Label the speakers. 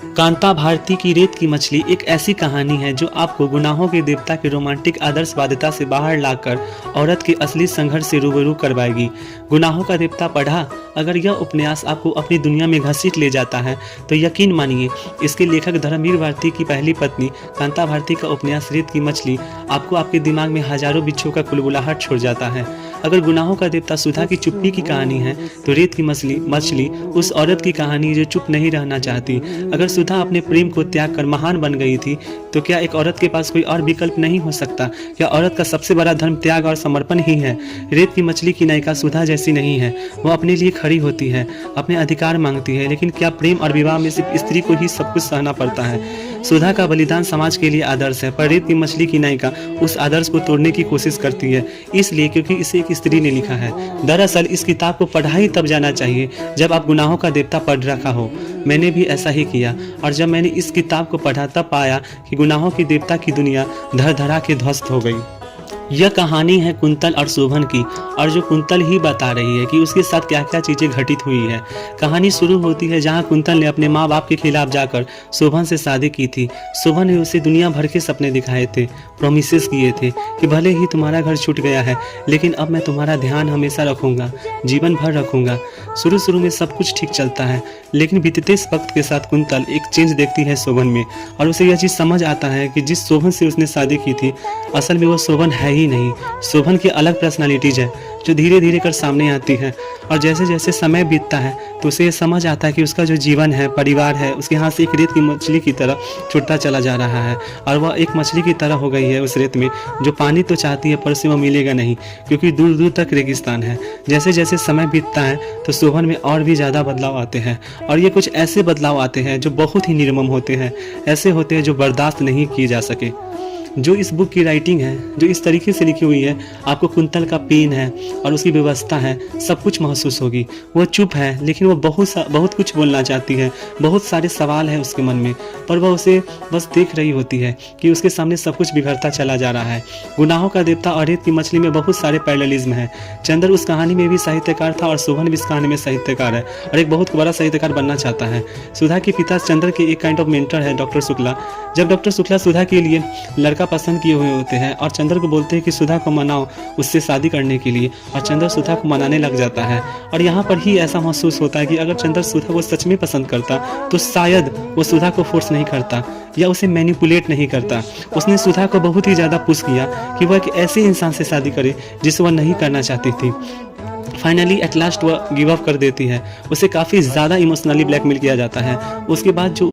Speaker 1: कांता भारती की रेत की मछली एक ऐसी कहानी है जो आपको गुनाहों के देवता के रोमांटिक आदर्शवादिता से बाहर लाकर औरत के असली संघर्ष से रूबरू करवाएगी। गुनाहों का देवता पढ़ा, अगर यह उपन्यास आपको अपनी दुनिया में घसीट ले जाता है तो यकीन मानिए इसके लेखक धर्मवीर भारती की पहली पत्नी कांता भारती का उपन्यास रेत की मछली आपको आपके दिमाग में हजारों बिच्छू का कुलबुलाहट छोड़ जाता है। अगर गुनाहों का देवता सुधा की चुप्पी की कहानी है तो रेत की मछली उस औरत की कहानी जो चुप नहीं रहना चाहती। अगर सुधा अपने प्रेम को त्याग कर महान बन गई थी तो क्या एक औरत के पास कोई और विकल्प नहीं हो सकता? क्या औरत का सबसे बड़ा धर्म त्याग और समर्पण ही है? रेत की मछली की नायिका सुधा जैसी नहीं है। वो अपने लिए खड़ी होती है, अपने अधिकार मांगती है, लेकिन क्या प्रेम और विवाह में सिर्फ स्त्री को ही सब कुछ सहना पड़ता है? सुधा का बलिदान समाज के लिए आदर्श है, पर रेत की मछली की नायिका उस आदर्श को तोड़ने की कोशिश करती है, इसलिए क्योंकि इसे एक स्त्री ने लिखा है। दरअसल इस किताब को पढ़ा ही तब जाना चाहिए जब आप गुनाहों का देवता पढ़ रखा हो। मैंने भी ऐसा ही किया, और जब मैंने इस किताब को पढ़ा तब पाया कि गुनाहों की देवता की दुनिया धड़-धड़ा के ध्वस्त हो गई। यह कहानी है कुंतल और शोभन की, और जो कुंतल ही बता रही है कि उसके साथ क्या क्या चीज़ें घटित हुई है। कहानी शुरू होती है जहां कुंतल ने अपने माँ बाप के खिलाफ जाकर शोभन से शादी की थी। शोभन ने उसे दुनिया भर के सपने दिखाए थे, प्रोमिसेस किए थे कि भले ही तुम्हारा घर छूट गया है लेकिन अब मैं तुम्हारा ध्यान हमेशा रखूंगा, जीवन भर रखूंगा। शुरू में सब कुछ ठीक चलता है, लेकिन बीतते इस वक्त के साथ कुंतल एक चेंज देखती है शोभन में, और उसे यह चीज़ समझ आता है कि जिस शोभन से उसने शादी की थी असल में वो शोभन है ही नहीं। शोभन की अलग पर्सनालिटीज है जो धीरे धीरे कर सामने आती है, और जैसे जैसे समय बीतता है तो उसे ये समझ आता है कि उसका जो जीवन है, परिवार है, उसके हाथ से एक रेत की मछली की तरह छूटता चला जा रहा है, और वह एक मछली की तरह हो गई है उस रेत में जो पानी तो चाहती है पर उसे वह मिलेगा नहीं, क्योंकि दूर दूर तक रेगिस्तान है। जैसे जैसे समय बीतता है तो शोभन में और भी ज़्यादा बदलाव आते हैं, और ये कुछ ऐसे बदलाव आते हैं जो बहुत ही निर्मम होते हैं, ऐसे होते हैं जो बर्दाश्त नहीं किए जा सके। जो इस बुक की राइटिंग है, जो इस तरीके से लिखी हुई है, आपको कुंतल का पेन है और उसकी व्यवस्था है सब कुछ महसूस होगी। वो चुप है लेकिन वो बहुत कुछ बोलना चाहती है, बहुत सारे सवाल हैं उसके मन में, पर वह उसे बस देख रही होती है कि उसके सामने सब कुछ बिगड़ता चला जा रहा है। गुनाहों का देवता और रेत की मछली में बहुत सारे पैरेललिज्म है। चंद्र उस कहानी में भी साहित्यकार था और शोभन भी इस कहानी में साहित्यकार है, और एक बहुत बड़ा साहित्यकार बनना चाहता है। सुधा के पिता चंद्र के एक काइंड ऑफ मेंटर है डॉक्टर शुक्ला। जब डॉक्टर शुक्ला सुधा के लिए लड़का पसंद किए हुए होते हैं और चंद्र को बोलते हैं कि सुधा को मनाओ उससे शादी करने के लिए, और चंद्र सुधा को मनाने लग जाता है। और यहाँ पर ही ऐसा महसूस होता है कि अगर चंद्र सुधा को सच में पसंद करता तो शायद वो सुधा को फोर्स नहीं करता या उसे मैनिपुलेट नहीं करता। उसने सुधा को बहुत ही ज़्यादा पुश किया कि वह एक ऐसे इंसान से शादी करे जिसे वह नहीं करना चाहती थी। फाइनली एट लास्ट वह गिव अप कर देती है। उसे काफ़ी ज़्यादा इमोशनली ब्लैकमेल किया जाता है। उसके बाद जो